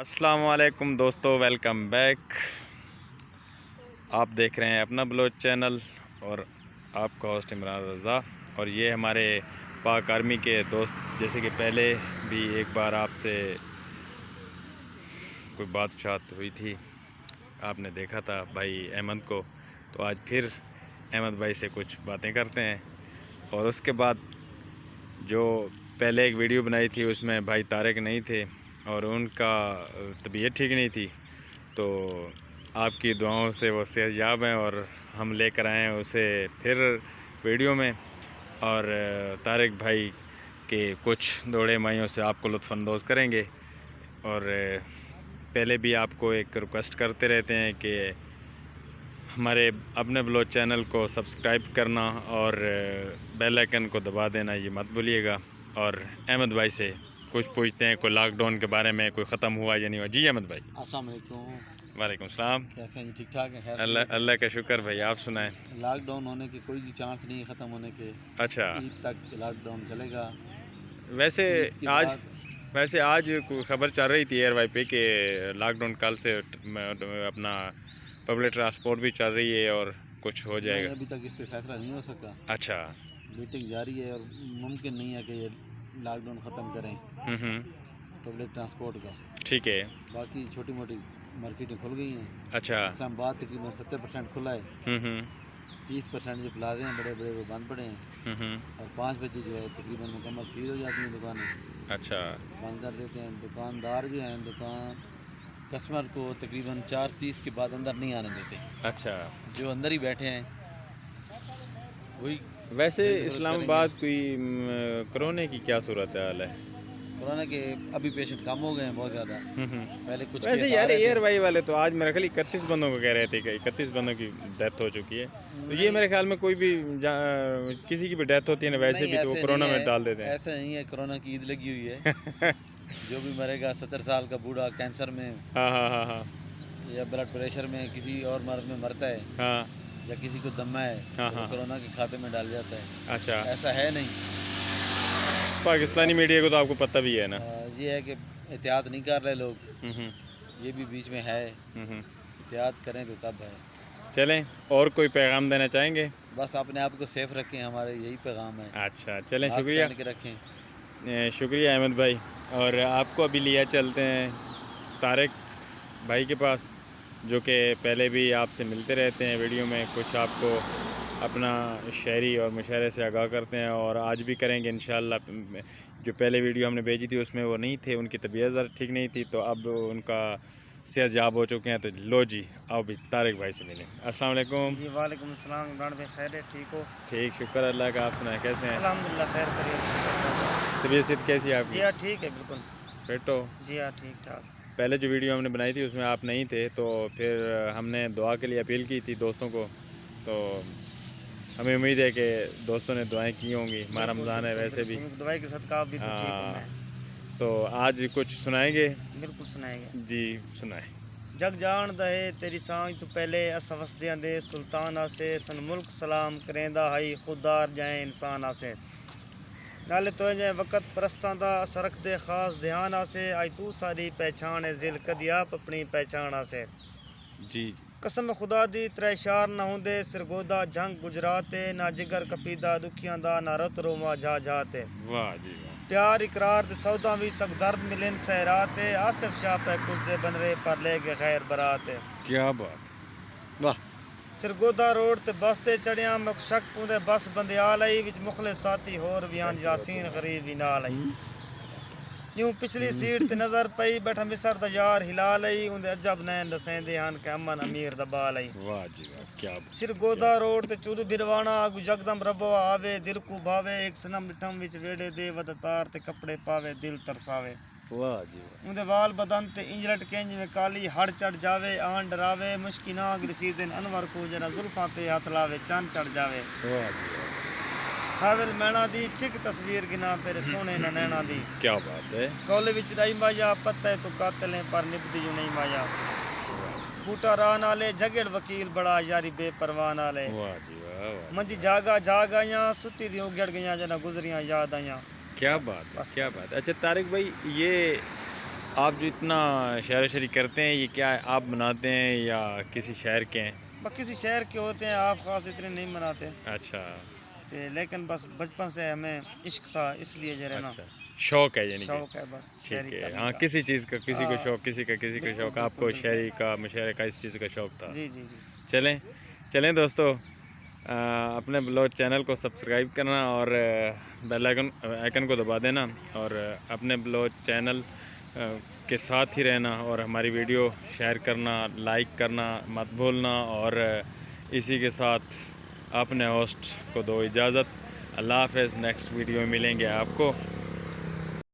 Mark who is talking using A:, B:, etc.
A: السلام علیکم دوستو، ویلکم بیک۔ آپ دیکھ رہے ہیں اپنا بلوچ چینل اور آپ کا ہوسٹ عمران رضا، اور یہ ہمارے پاک آرمی کے دوست، جیسے کہ پہلے بھی ایک بار آپ سے کوئی بات ہوئی تھی، آپ نے دیکھا تھا بھائی احمد کو، تو آج پھر احمد بھائی سے کچھ باتیں کرتے ہیں۔ اور اس کے بعد جو پہلے ایک ویڈیو بنائی تھی اس میں بھائی طارق نہیں تھے اور ان کا طبیعت ٹھیک نہیں تھی، تو آپ کی دعاؤں سے وہ صحت یاب ہیں اور ہم لے کر آئے ہیں اسے پھر ویڈیو میں، اور طارق بھائی کے کچھ دوڑے مائیوں سے آپ کو لطف اندوز کریں گے۔ اور پہلے بھی آپ کو ایک ریکویسٹ کرتے رہتے ہیں کہ ہمارے اپنے بلوچ چینل کو سبسکرائب کرنا اور بیل آئیکن کو دبا دینا یہ مت بھولیے گا۔ اور احمد بھائی سے کچھ پوچھتے ہیں، کوئی لاک ڈاؤن کے بارے میں کوئی ختم ہوا یا نہیں ہوا۔ جی احمد بھائی،
B: السلام علیکم۔
A: وعلیکم السلام۔
B: کیسے ہیں جی؟ ٹھیک ٹھاک ہیں؟
A: اللہ کا شکر بھائی، آپ سنائیں۔
B: لاک ڈاؤن ہونے کے کوئی بھی چانس نہیں ہے ختم ہونے کے۔
A: اچھا،
B: عید تک لاک ڈاؤن چلے گا۔
A: ویسے آج کوئی خبر چل رہی تھی ایئر وائی پہ کہ لاک ڈاؤن کل سے اپنا پبلک ٹرانسپورٹ بھی چل رہی ہے اور کچھ ہو جائے گا۔
B: ابھی تک اس پہ فیصلہ نہیں ہو سکا۔
A: اچھا،
B: میٹنگ جاری ہے اور ممکن نہیں ہے کہ یہ لاک ڈاؤن ختم کریں پبلک ٹرانسپورٹ کا۔
A: ٹھیک ہے۔
B: باقی چھوٹی موٹی مارکیٹیں کھل گئی ہیں۔
A: اچھا،
B: اسلام آباد تقریباً 70% کھلا ہے۔ 30% جو پلازے ہیں بڑے بڑے وہ بند پڑے ہیں، اور 5 بجے جو ہے تقریباً مکمل سیل ہو جاتی ہیں دکانیں۔
A: اچھا،
B: بند کر دیتے ہیں۔ دکاندار جو ہیں کسٹمر کو تقریباً 4:30 کے بعد اندر نہیں آنے دیتے۔
A: اچھا،
B: جو اندر ہی بیٹھے ہیں وہی۔
A: ویسے اسلام آباد کوئی کرونے کی کیا صورتحال ہے؟
B: کورونا کے ابھی پیشنٹ کم ہو گئے ہیں بہت زیادہ۔ پہلے کچھ
A: ویسے یار ایئر وائی والے تو آج میرے خیال 31 بندوں کو کہہ رہے تھے کہ 31 بندوں کی ڈیتھ ہو چکی ہے، تو یہ میرے خیال میں کوئی بھی کسی کی بھی ڈیتھ ہوتی ہے نا ویسے بھی تو وہ کرونا میں ڈال دیتے ہیں۔
B: ایسا نہیں ہے، کرونا کی عید لگی ہوئی ہے۔ جو بھی مرے گا 70 سال کا بوڑھا کینسر میں یا بلڈ پریشر میں کسی اور مرض میں مرتا ہے یا کسی کو دمہ ہے تو کرونا کے کھاتے میں ڈال جاتا ہے۔
A: اچھا،
B: ایسا ہے نہیں۔
A: پاکستانی میڈیا کو تو آپ کو پتہ بھی ہے نا،
B: یہ ہے کہ احتیاط نہیں کر رہے لوگ، یہ بھی بیچ میں ہے۔ احتیاط کریں تو تب ہے۔
A: چلیں، اور کوئی پیغام دینا چاہیں گے؟
B: بس اپنے آپ کو سیف رکھیں، ہمارے یہی پیغام ہے۔
A: اچھا، چلیں، شکریہ،
B: پہن کے رکھیں۔
A: شکریہ احمد بھائی۔ اور آپ کو ابھی لیا چلتے ہیں طارق بھائی کے پاس، جو کہ پہلے بھی آپ سے ملتے رہتے ہیں ویڈیو میں، کچھ آپ کو اپنا شاعری اور مشاعرے سے آگاہ کرتے ہیں، اور آج بھی کریں گے انشاءاللہ۔ جو پہلے ویڈیو ہم نے بھیجی تھی اس میں وہ نہیں تھے، ان کی طبیعت ذرا ٹھیک نہیں تھی، تو اب ان کا صحت یاب ہو چکے ہیں۔ تو لو جی، آؤ بھی طارق بھائی سے ملیں۔ السلام علیکم۔
C: جی وعلیکم السلام۔ عمران بھائی خیر ہے؟ ٹھیک ہو؟
A: ٹھیک، شکر اللہ کا۔ آپ سنائیں کیسے ہیں؟
C: الحمدللہ خیر خیریت۔
A: طبیعت صحت کیسی ہے آپ کی؟
C: جی ہاں ٹھیک ہے، بالکل
A: فٹ ہو؟
C: جی ہاں ٹھیک ٹھاک۔
A: پہلے جو ویڈیو ہم نے بنائی تھی اس میں آپ نہیں تھے، تو پھر ہم نے دعا کے لیے اپیل کی تھی دوستوں کو، تو ہمیں امید ہے کہ دوستوں نے دعائیں کی ہوں گی۔ ہمارا رمضان ہے ویسے بھی،
C: دعائی کے صدقہ آپ بھی تو ٹھیک ہوں میں۔
A: تو آج کچھ سنائیں گے؟
C: بالکل سنائیں گے
A: جی سنائیں۔
C: جگ جان دہے تیری سانج تو پہلے اس وسدیاں دے سلطان آسے، سن ملک سلام کریندہ ہائی خوددار جائیں انسان آسے، نالے تو جائیں وقت پرستان دا سرک دے خاص دھیان آسے، آئی تو ساری پہچان ہے ذل کدی آپ اپنی پہچان آسے۔
A: جی
C: قسم خدا دی ترے شار نہ ہوندے، سرگودا جنگ گجراتے، نہ جگر کپیدہ دکھیاں دا، نہ رت روما جا جاتے،
A: واہ جی واہ،
C: پیار اقرار دے سودا بھی سک درد ملن سہراتے، آصف شاہ پہ کچھ دے بنرے پر لے کے خیر براتے،
A: کیا بات، واہ۔
C: سرگودا روڈ تے بس تے چڑھیاں مک شک پوندے بس بندیال آئی، وچ مخلص ساتھی ہور بیان یاسین غریب بھی نال آئی، یوں پچھلی سیٹ تے نظر پئی بیٹھا مصر دا یار ہلال آئی، اندے عجب نین دسیندے ہن کہ امن امیر دا بال آئی،
A: واہ جی واہ، کیا بات۔
C: سرگودا روڈ تے چود بھروانا، اگو جگدم ربو آوے دل کو بھاوے، ایک سنم مٹھم وچ ویڑے دے ود تار تے کپڑے پاوے دل ترساوے،
A: واہ جی واہ،
C: اندے وال بدن تے انجلٹ کنج میں کالی ہڑ چڑھ جاوے، آن ڈراوے مشکی ناگ رسیدن انور کو جنا زلفاں تے ہاتھ لاوے چاند چڑھ جاوے،
A: واہ جی واہ،
C: ساول مینا دی چھک تصویر گنا پھر سونے نہ نینا دی،
A: کیا بات ہے۔
C: کولے وچ رائی مایا پتہ تو قاتلیں پر نبدی جو نہیں مایا، بوٹا راہ نالے جگڑ وکیل بڑا یاری بے پرواہ نالے،
A: واہ جی واہ، واہ،
C: منجی جاگا جاگ آیاں ستی دیوں گڑ گیاں جنا گزریاں یاد آیاں۔
A: کیا بات ہے، کیا بات ہے۔ اچھا طارق بھائی، یہ آپ جو اتنا شعر و شاعری کرتے ہیں یہ کیا ہے آپ بناتے ہیں یا کسی شہر کے ہیں؟
C: بس کسی شہر کے ہوتے ہیں، آپ خاص اتنے نہیں مناتے،
A: اچھا
C: لیکن بس بچپن سے ہمیں عشق تھا، اس لیے جو ہے نا
A: اچھا شوق ہے یعنی کہ
C: شوق ہے بس شاعری
A: ٹھیک ہے
C: کرنے
A: ہاں
C: کا۔
A: کسی چیز کا کسی کو
C: ہاں،
A: شوق کسی کا
C: بالکل
A: شوق آپ
C: بالکل
A: کو
C: بالکل۔
A: شاعری کا مشاعرے کا اس چیز کا شوق تھا
C: جی جی جی
A: چلیں دوستو اپنے بلاگ چینل کو سبسکرائب کرنا اور بیل آئیکن کو دبا دینا اور اپنے بلاگ چینل کے ساتھ ہی رہنا اور ہماری ویڈیو شیئر کرنا لائک کرنا مت بھولنا اور اسی کے ساتھ اپنے ہوسٹ کو دو اجازت۔ اللہ حافظ، نیکسٹ ویڈیو میں ملیں گے آپ کو۔